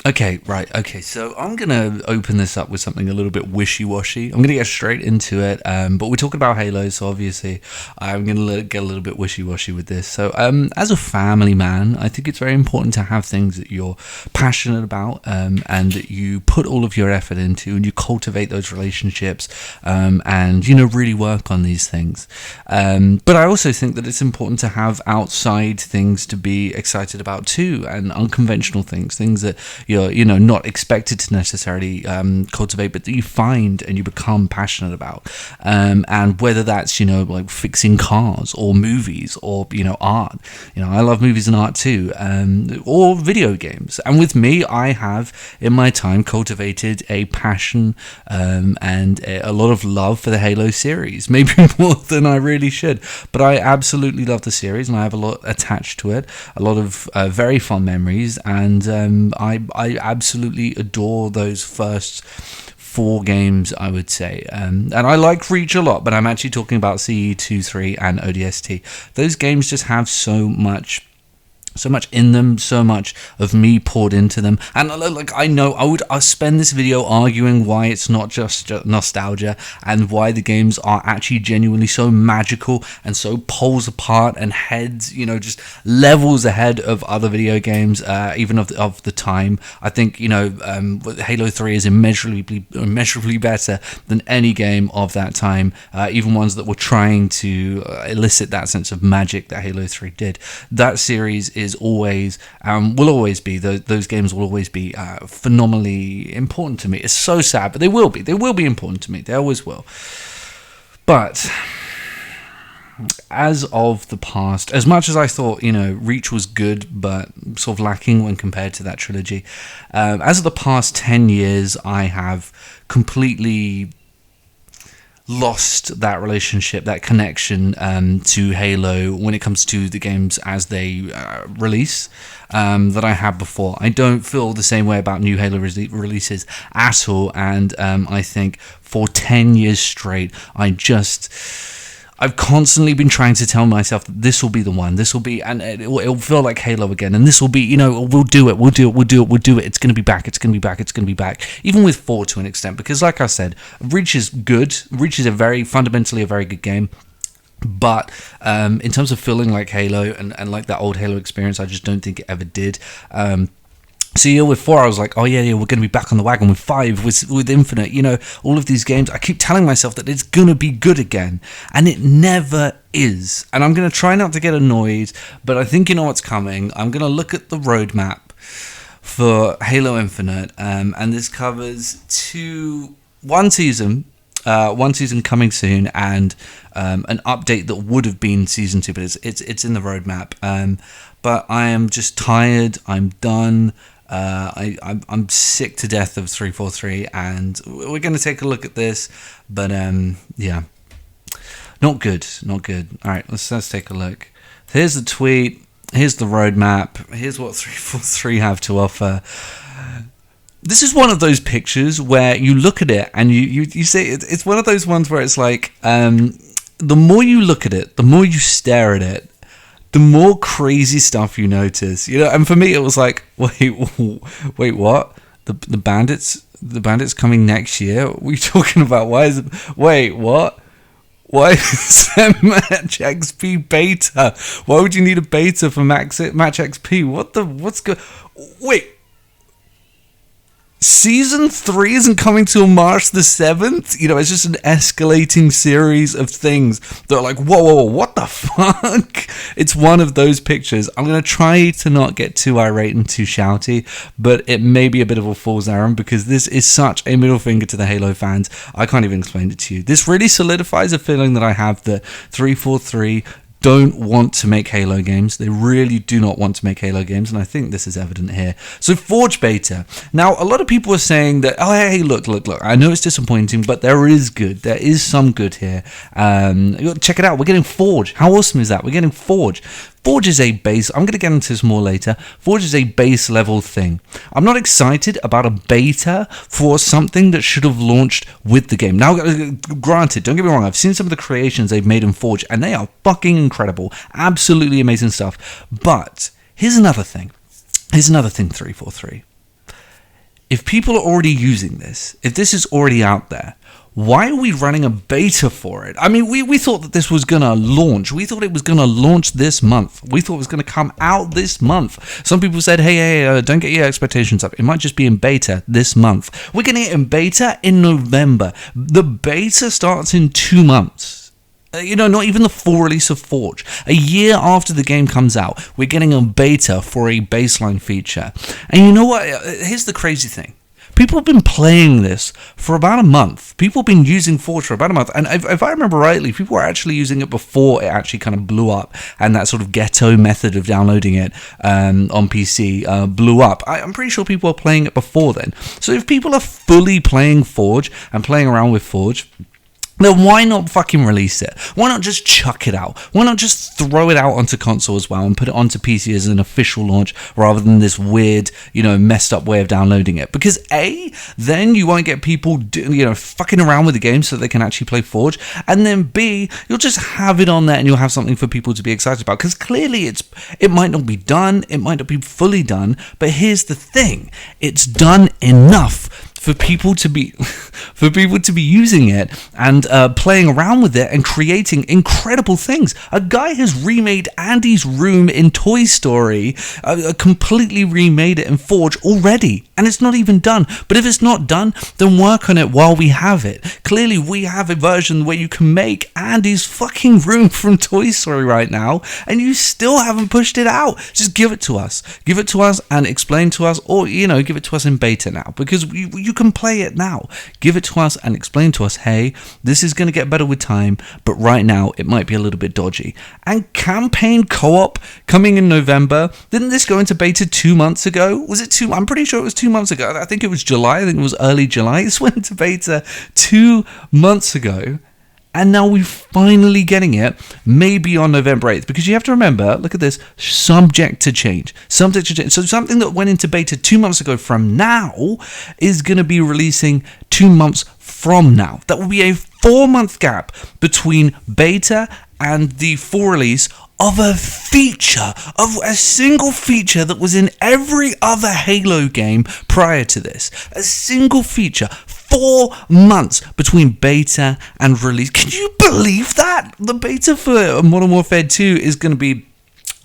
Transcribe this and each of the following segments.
Okay, right. Okay, so I'm going to open this up with something a little bit wishy-washy. I'm going to get straight into it, but we're talking about Halo, so obviously I'm going to get a little bit wishy-washy with this. So as a family man, I think it's very important to have things that you're passionate about and that you put all of your effort into, and you cultivate those relationships and, really work on these things. But I also think that it's important to have outside things to be excited about too, and unconventional things that you're not expected to necessarily cultivate, but that you find and you become passionate about, and whether that's like fixing cars or movies or art. I love movies and art too, or video games. And with me, I have in my time cultivated a passion and a lot of love for the Halo series, maybe more than I really should, but I absolutely love the series and I have a lot attached to it, a lot of very fond memories, and I absolutely adore those first 4 games, I would say. And I like Reach a lot, but I'm actually talking about CE 2.3 and ODST. Those games just have so much in them, so much of me poured into them, and I know I'll spend this video arguing why it's not just nostalgia and why the games are actually genuinely so magical and so poles apart and heads, just levels ahead of other video games, even of the time. I think Halo 3 is immeasurably better than any game of that time, even ones that were trying to elicit that sense of magic that Halo 3 did. That series is always will always be, those games will always be phenomenally important to me. It's so sad, but they will be important to me. They always will. But as of the past, as much as I thought Reach was good but sort of lacking when compared to that trilogy, as of the past 10 years, I have completely lost that relationship, that connection to Halo when it comes to the games as they release that I had before. I don't feel the same way about new Halo releases at all, and I think for 10 years straight, I've constantly been trying to tell myself that this will be the one, and it'll feel like Halo again, and this will be, we'll do it, it's going to be back, even with 4 to an extent, because like I said, Reach is good, Reach is fundamentally a very good game, but in terms of feeling like Halo and like that old Halo experience, I just don't think it ever did. So with 4, I was like, oh yeah, we're going to be back on the wagon. With 5, with Infinite, all of these games, I keep telling myself that it's going to be good again, and it never is. And I'm going to try not to get annoyed, but I think you know what's coming. I'm going to look at the roadmap for Halo Infinite, and this covers one season coming soon, and an update that would have been season 2, but it's in the roadmap. But I am just tired. I'm done. I'm sick to death of 343, and we're going to take a look at this, but yeah, not good. All right, let's take a look. Here's the tweet, here's the roadmap, here's what 343 have to offer. This is one of those pictures where you look at it and you say it's one of those ones where it's like, the more you look at it, the more you stare at it, the more crazy stuff you notice, and for me it was like, wait, what? The bandits coming next year? What are you talking about? Wait, what? Why is there Match XP beta? Why would you need a beta for Match XP? What's good? Wait, Season 3 isn't coming till March the 7th? It's just an escalating series of things that are like, whoa, what the fuck? It's one of those pictures. I'm going to try to not get too irate and too shouty, but it may be a bit of a fool's errand because this is such a middle finger to the Halo fans. I can't even explain it to you. This really solidifies a feeling that I have that 343 don't want to make Halo games. They really do not want to make Halo games, and I think this is evident here. So Forge beta. Now, a lot of people are saying that, oh, hey, look, I know it's disappointing, but there is good. There is some good here. Check it out. We're getting Forge. How awesome is that? We're getting Forge. Forge is a base, I'm going to get into this more later, Forge is a base level thing. I'm not excited about a beta for something that should have launched with the game. Now, granted, don't get me wrong, I've seen some of the creations they've made in Forge, and they are fucking incredible. Absolutely amazing stuff. But here's another thing. 343. if people are already using this, if this is already out there, why are we running a beta for it? I mean, we thought that this was going to launch. We thought it was going to launch this month. We thought it was going to come out this month. Some people said, hey, don't get your expectations up. It might just be in beta this month. We're getting it in beta in November. The beta starts in 2 months. Not even the full release of Forge. A year after the game comes out, we're getting a beta for a baseline feature. And you know what? Here's the crazy thing. People have been playing this for about a month. People have been using Forge for about a month. And if I remember rightly, people were actually using it before it actually kind of blew up. And that sort of ghetto method of downloading it on PC blew up. I'm pretty sure people were playing it before then. So if people are fully playing Forge and playing around with Forge, then why not fucking release it? Why not just chuck it out? Why not just throw it out onto console as well and put it onto PC as an official launch rather than this weird, messed up way of downloading it? Because A, then you won't get people, fucking around with the game so they can actually play Forge. And then B, you'll just have it on there and you'll have something for people to be excited about. Because clearly it might not be done, it might not be fully done, but here's the thing. It's done enough for people to be using it and playing around with it and creating incredible things. A guy has remade Andy's room in Toy Story, completely remade it in Forge already, and it's not even done. But if it's not done, then work on it while we have it. Clearly we have a version where you can make Andy's fucking room from Toy Story right now, and you still haven't pushed it out. Just give it to us and explain to us, or give it to us in beta now, because you can play it now. Give it to us and explain to us, hey, this is going to get better with time, but right now it might be a little bit dodgy. And campaign co-op coming in November. Didn't this go into beta 2 months ago? Was it I'm pretty sure it was 2 months ago. I think it was July. I think it was early July. This went into beta 2 months ago. And now we're finally getting it, maybe on November 8th. Because you have to remember, look at this, subject to change. So something that went into beta 2 months ago from now is going to be releasing 2 months from now. That will be a 4-month gap between beta and the full release of a single feature that was in every other Halo game prior to this. A single feature. 4 months between beta and release. Can you believe that? The beta for Modern Warfare 2 is going to be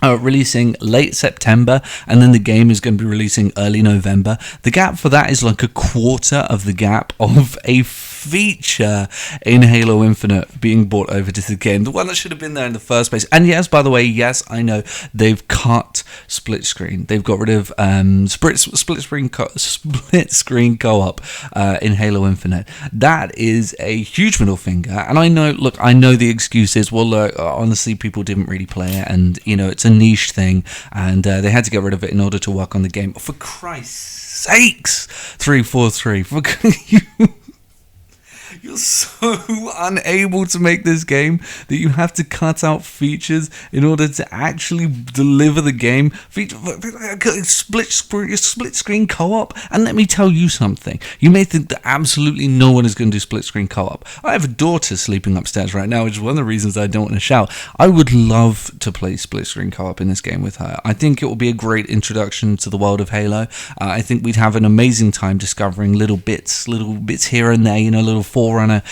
releasing late September, and then the game is going to be releasing early November. The gap for that is like a quarter of the gap of a feature in Halo Infinite being brought over to the game, the one that should have been there in the first place. And yes, by the way, yes, I know they've cut split screen. They've got rid of split screen co-op in Halo Infinite. That is a huge middle finger. And I know the excuse is, well, look, honestly, people didn't really play it, and it's a niche thing, and they had to get rid of it in order to work on the game. For Christ's sakes, 343, you're so unable to make this game that you have to cut out features in order to actually deliver the game. Split screen co-op. And let me tell you something. You may think that absolutely no one is going to do split screen co-op. I have a daughter sleeping upstairs right now, which is one of the reasons I don't want to shout. I would love to play split screen co-op in this game with her. I think it will be a great introduction to the world of Halo. I think we'd have an amazing time discovering little bits here and there, little Forerunner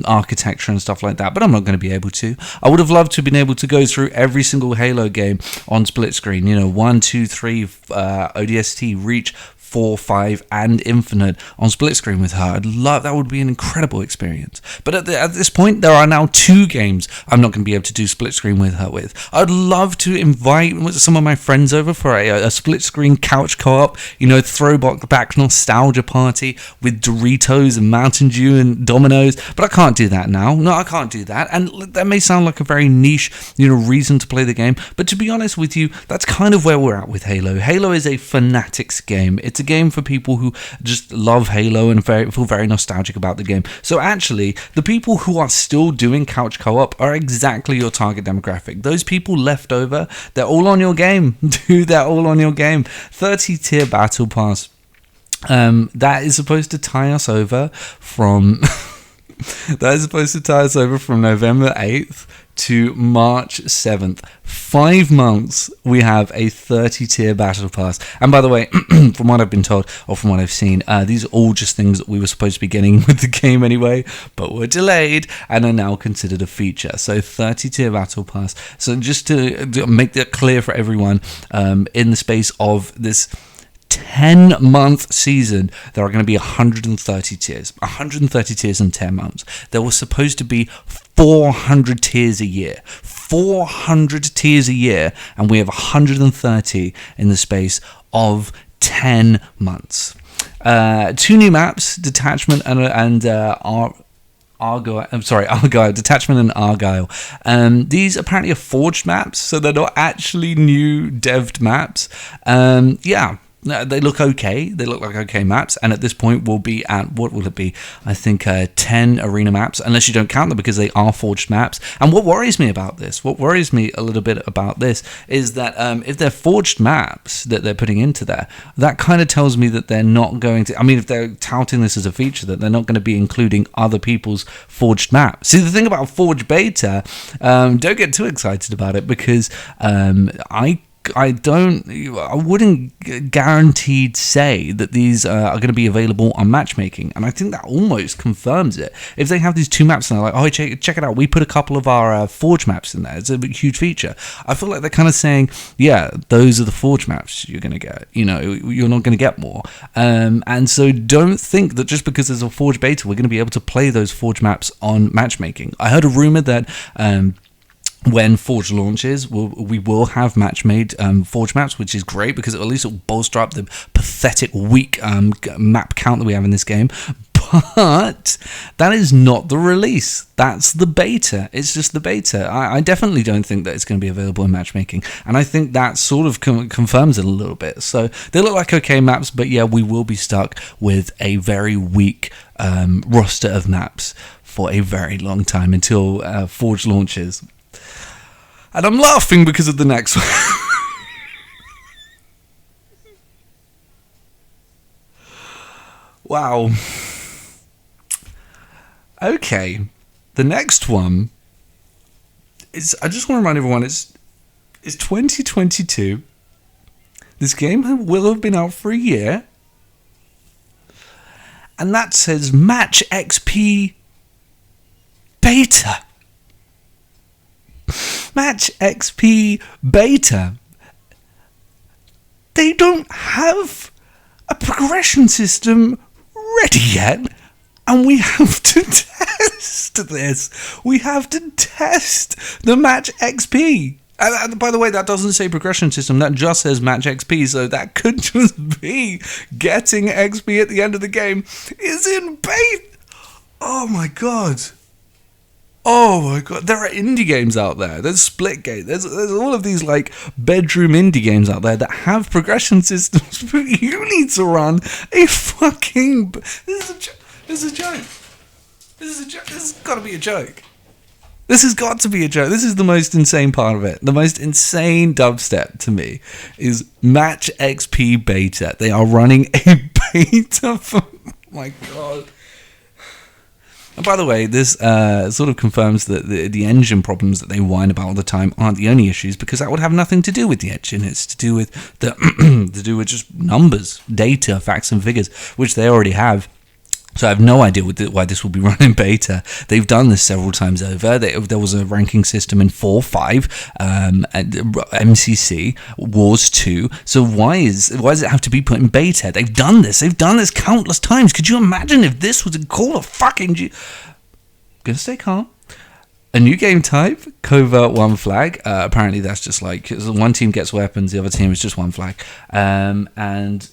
architecture and stuff like that, but I'm not going to be able to. I would have loved to have been able to go through every single Halo game on split screen, 1, 2, 3, ODST, Reach, 4, 5, and Infinite on split screen with her. That would be an incredible experience. But at this point, there are now 2 games I'm not going to be able to do split screen with her with. I'd love to invite some of my friends over for a split screen couch co-op, throwback nostalgia party with Doritos and Mountain Dew and Dominoes, but I can't do that now. No, I can't do that. And that may sound like a very niche, reason to play the game, but to be honest with you, that's kind of where we're at with Halo. Halo is a fanatics game. It's a game for people who just love Halo and feel very nostalgic about the game. So actually, the people who are still doing couch co-op are exactly your target demographic. Those people left over, they're all on your game. Dude, they're all on your game. 30-tier battle pass. That is supposed to tie us over from... November 8th to March 7th. 5 months, we have a 30-tier battle pass. And by the way, from what I've been told, or from what I've seen, these are all just things that we were supposed to be getting with the game anyway, but were delayed and are now considered a feature. So 30-tier battle pass. So just to make that clear for everyone, in the space of this 10-month season, there are going to be 130 tiers. 130 tiers in 10 months. There was supposed to be 400 tiers a year. 400 tiers a year, and we have 130 in the space of 10 months. 2 new maps, Detachment and Argyle, Detachment and Argyle. These apparently are forged maps, so they're not actually new devved maps. They look okay. They look like okay maps, and at this point we'll be at, what will it be? I think 10 arena maps, unless you don't count them because they are forged maps. And what worries me a little bit about this, is that if they're forged maps that they're putting into there, that kind of tells me that they're not going to, if they're touting this as a feature, that they're not going to be including other people's forged maps. See, the thing about forged beta, don't get too excited about it, because I wouldn't guaranteed say that these are going to be available on matchmaking, and I think that almost confirms it. If they have these 2 maps and they're like, oh, check it out, we put a couple of our forge maps in there, it's a huge feature. I feel like they're kind of saying, yeah, those are the forge maps you're going to get. You're not going to get more. And so don't think that just because there's a forge beta, we're going to be able to play those forge maps on matchmaking. I heard a rumor that when Forge launches, we will have match-made Forge maps, which is great, because at least it will bolster up the pathetic, weak map count that we have in this game. But that is not the release. That's the beta. It's just the beta. I definitely don't think that it's going to be available in matchmaking, and I think that sort of confirms it a little bit. So they look like okay maps, but yeah, we will be stuck with a very weak roster of maps for a very long time until Forge launches. And I'm laughing because of the next one. Wow. Okay. The next one is, I just want to remind everyone, it's 2022. This game will have been out for a year. And that says Match XP Beta. Match XP Beta. They don't have a progression system ready yet, and we have to test this. We have to test the Match XP. And by the way, that doesn't say progression system, that just says Match XP, so that could just be getting XP at the end of the game is in beta. Oh my god. Oh my god, there are indie games out there. There's Splitgate. There's all of these like bedroom indie games out there that have progression systems, but you need to run a fucking. This is a joke. This is a joke. This has got to be a joke. This has got to be a joke. This is the most insane part of it. The most insane dubstep to me is Match XP Beta. They are running a beta for. Oh my god. And by the way, this sort of confirms that the engine problems that they whine about all the time aren't the only issues, because that would have nothing to do with the engine. It's to do with just numbers, data, facts and figures, which they already have. So I have no idea why this will be running beta. They've done this several times over. There was a ranking system in 4, 5, MCC, Wars 2. So why does it have to be put in beta? They've done this. They've done this countless times. Could you imagine if this was a Call of fucking... Gonna stay calm. A new game type, Covert One Flag. Apparently that's just like, one team gets weapons, the other team is just one flag. And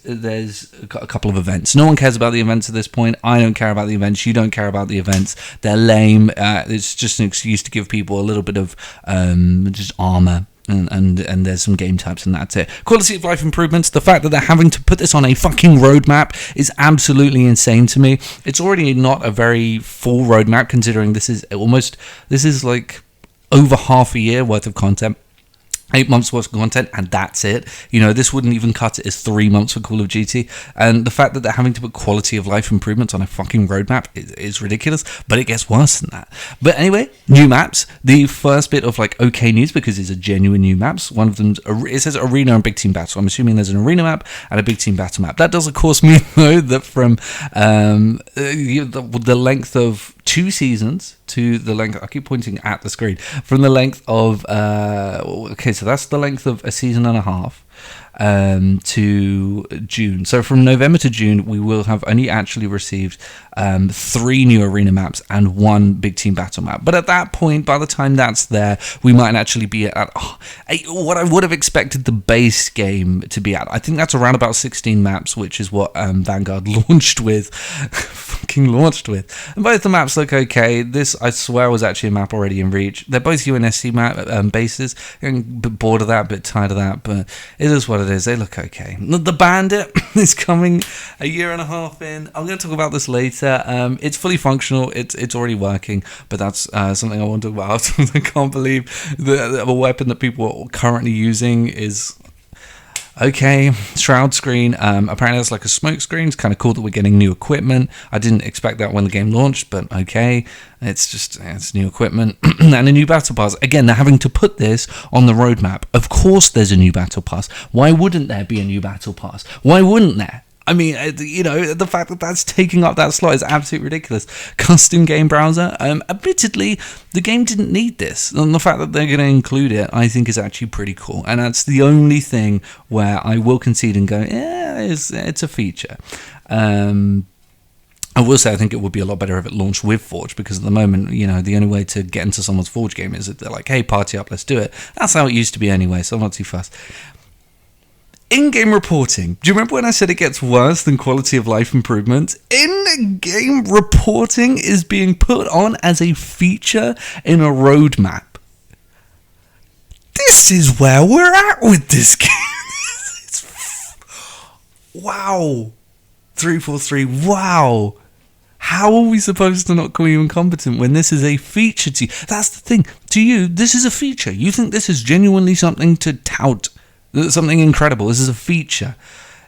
there's a couple of events. No one cares about the events at this point. I don't care about the events. You don't care about the events. They're lame. It's just an excuse to give people a little bit of just armor. And there's some game types and that's it. Quality of life improvements. The fact that they're having to put this on a fucking roadmap is absolutely insane to me. It's already not a very full roadmap, considering this is like over half a year worth of content. 8 months worth of content, and that's it. This wouldn't even cut it as 3 months for Call of Duty. And the fact that they're having to put quality of life improvements on a fucking roadmap is ridiculous, but it gets worse than that. But anyway, new maps. The first bit of okay news, because these are genuine new maps. One of them, it says arena and big team battle. I'm assuming there's an arena map and a big team battle map. That does of course mean though that from the length of 2 seasons to the length, I keep pointing at the screen, from the length of so that's the length of a season and a half to June. So from November to June, we will have only actually received 3 new arena maps and 1 big team battle map. But at that point, by the time that's there, we might actually be at what I would have expected the base game to be at. I think that's around about 16 maps, which is what Vanguard launched with. Fucking launched with. And both the maps look okay. This, I swear, was actually a map already in Reach. They're both UNSC map bases. I'm a bit bored of that, a bit tired of that, but it is what it is. They look okay. The Bandit is coming a year and a half in. I'm going to talk about this later. It's fully functional. It's already working, but that's something I want to talk about. I can't believe the weapon that people are currently using is... Okay, shroud screen. Apparently it's like a smoke screen. It's kind of cool that we're getting new equipment. I didn't expect that when the game launched, but okay. It's new equipment and a new battle pass. Again, they're having to put this on the roadmap. Of course there's a new battle pass. Why wouldn't there be a new battle pass? Why wouldn't there? I mean, the fact that that's taking up that slot is absolutely ridiculous. Custom game browser. Admittedly, the game didn't need this. And the fact that they're going to include it, I think, is actually pretty cool. And that's the only thing where I will concede and go, yeah, it's a feature. I will say I think it would be a lot better if it launched with Forge, because at the moment, the only way to get into someone's Forge game is that they're like, hey, party up, let's do it. That's how it used to be anyway, so I'm not too fussed. In-game reporting. Do you remember when I said it gets worse than quality of life improvements? In-game reporting is being put on as a feature in a roadmap. This is where we're at with this game. Wow. 343, wow. How are we supposed to not call you incompetent when this is a feature to you? That's the thing. To you, this is a feature. You think this is genuinely something to tout. Something incredible. This is a feature.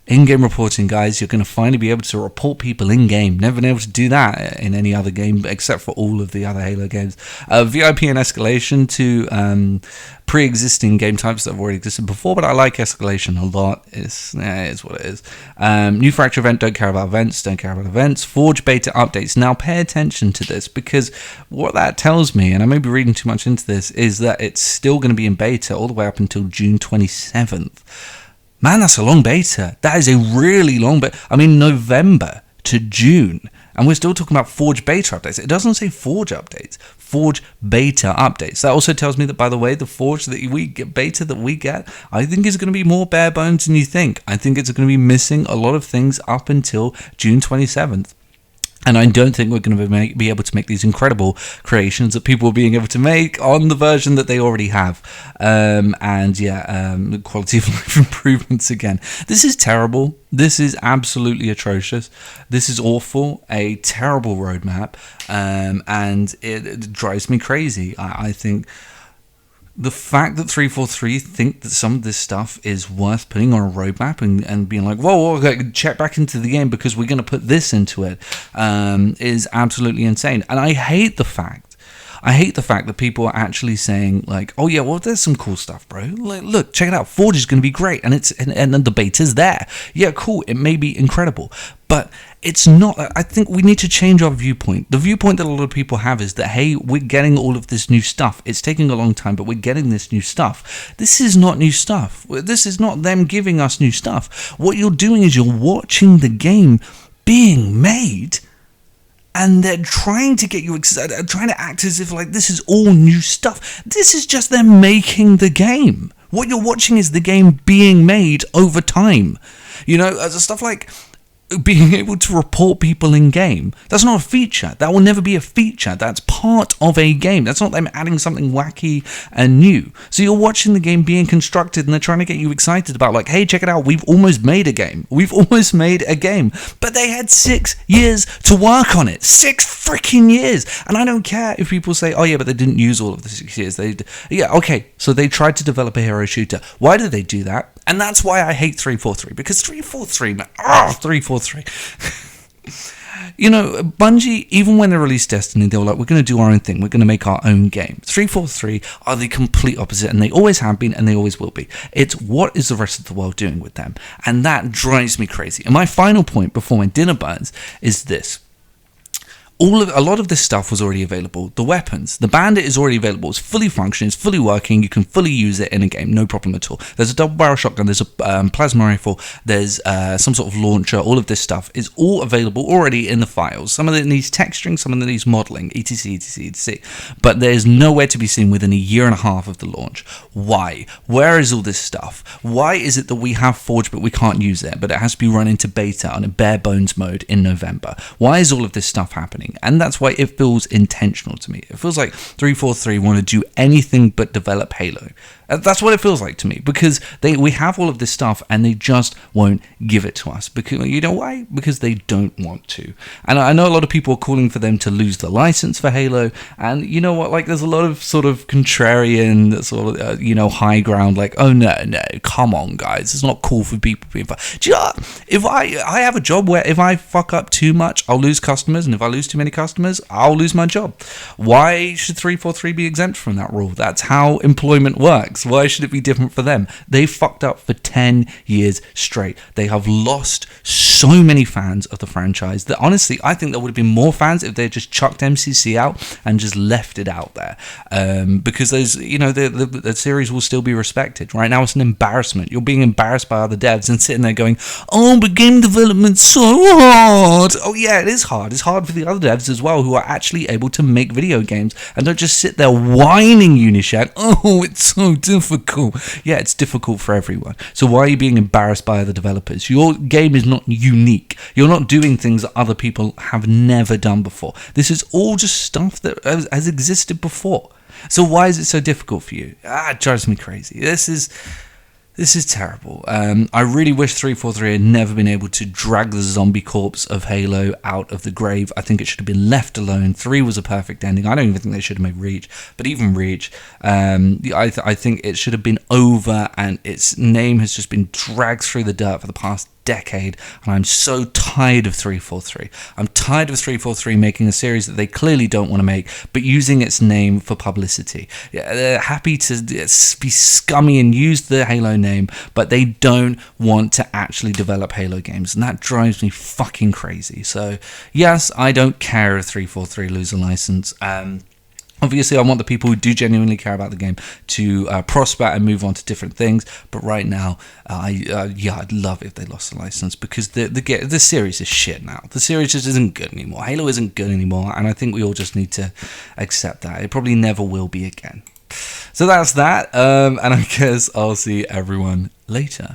In-game reporting, guys. You're going to finally be able to report people in-game. Never been able to do that in any other game except for all of the other Halo games. VIP and escalation to pre-existing game types that have already existed before, but I like escalation a lot. It's what it is. New fracture event, don't care about events. Forge beta updates. Now pay attention to this, because what that tells me, and I may be reading too much into this, is that it's still going to be in beta all the way up until June 27th. Man, that's a long beta. That is a really long beta. I mean, November to June. And we're still talking about Forge beta updates. It doesn't say Forge updates. Forge beta updates. That also tells me that, by the way, the Forge that we get, beta that we get, I think is going to be more bare bones than you think. I think it's going to be missing a lot of things up until June 27th. And I don't think we're going to be able to make these incredible creations that people are being able to make on the version that they already have. Quality of life improvements again. This is terrible. This is absolutely atrocious. This is awful. A terrible roadmap. And it drives me crazy. I think... the fact that 343 think that some of this stuff is worth putting on a roadmap and being like, whoa, okay, check back into the game because we're going to put this into it, is absolutely insane. And I hate the fact that people are actually saying like, oh yeah, well, there's some cool stuff, bro. Like, look, check it out. Forge is going to be great. And and the beta's there. Yeah, cool. It may be incredible, but it's not. I think we need to change our viewpoint. The viewpoint that a lot of people have is that, hey, we're getting all of this new stuff. It's taking a long time, but we're getting this new stuff. This is not new stuff. This is not them giving us new stuff. What you're doing is you're watching the game being made, and they're trying to get you excited, trying to act as if like this is all new stuff. This is just them making the game. What you're watching is the game being made over time. Stuff like being able to report people in game. That's not a feature. That will never be a feature. That's part of a game. That's not them adding something wacky and new. So you're watching the game being constructed and they're trying to get you excited about, like, hey, check it out, we've almost made a game. We've almost made a game. But they had 6 years to work on it. 6 freaking years. And I don't care if people say, oh yeah, but they didn't use all of the 6 years. Yeah, okay, so they tried to develop a hero shooter. Why did they do that? And that's why I hate 343, because 343, man, 343. You know, Bungie, even when they released Destiny, they were like, we're going to do our own thing. We're going to make our own game. 343 are the complete opposite, and they always have been, and they always will be. It's what is the rest of the world doing with them? And that drives me crazy. And my final point before my dinner burns is this. A lot of this stuff was already available. The weapons, the bandit is already available. It's fully functioning, it's fully working. You can fully use it in a game, no problem at all. There's a double barrel shotgun, there's a plasma rifle, there's some sort of launcher. All of this stuff is all available already in the files. Some of it needs texturing, some of it needs modeling, etc, etc, etc. But there's nowhere to be seen within a year and a half of the launch. Why? Where is all this stuff? Why is it that we have Forge but we can't use it, but it has to be run into beta on a bare bones mode in November? Why is all of this stuff happening? And that's why it feels intentional to me. It feels like 343 want to do anything but develop Halo. That's what it feels like to me, because we have all of this stuff and they just won't give it to us. Because you know why? Because they don't want to. And I know a lot of people are calling for them to lose the license for Halo. And you know what? Like, there's a lot of sort of contrarian sort of high ground. Like, oh no, come on, guys, it's not cool for people being. Do you know what? If I have a job where if I fuck up too much, I'll lose customers, and if I lose too many customers, I'll lose my job. Why should 343 be exempt from that rule? That's how employment works. Why should it be different for them? They fucked up for 10 years straight. They have lost so many fans of the franchise that honestly, I think there would have been more fans if they just chucked MCC out and just left it out there. Because those, the series will still be respected. Right now, it's an embarrassment. You're being embarrassed by other devs and sitting there going, oh, but game development's so hard. Oh yeah, it is hard. It's hard for the other devs as well, who are actually able to make video games and don't just sit there whining Unishat. Oh, it's so difficult. Yeah, it's difficult for everyone. So why are you being embarrassed by other developers? Your game is not unique. You're not doing things that other people have never done before. This is all just stuff that has existed before. So why is it so difficult for you? It drives me crazy. This is terrible. I really wish 343 had never been able to drag the zombie corpse of Halo out of the grave. I think it should have been left alone. 3 was a perfect ending. I don't even think they should have made Reach. But even Reach, I think it should have been over, and its name has just been dragged through the dirt for the past decade, and I'm so tired of 343. I'm tired of 343 making a series that they clearly don't want to make, but using its name for publicity. Yeah, they're happy to be scummy and use the Halo name, but they don't want to actually develop Halo games, and that drives me fucking crazy. So yes, I don't care if 343 lose a license. Obviously, I want the people who do genuinely care about the game to prosper and move on to different things. But right now, I'd love if they lost the license, because the series is shit now. The series just isn't good anymore. Halo isn't good anymore, and I think we all just need to accept that. It probably never will be again. So that's that, and I guess I'll see everyone later.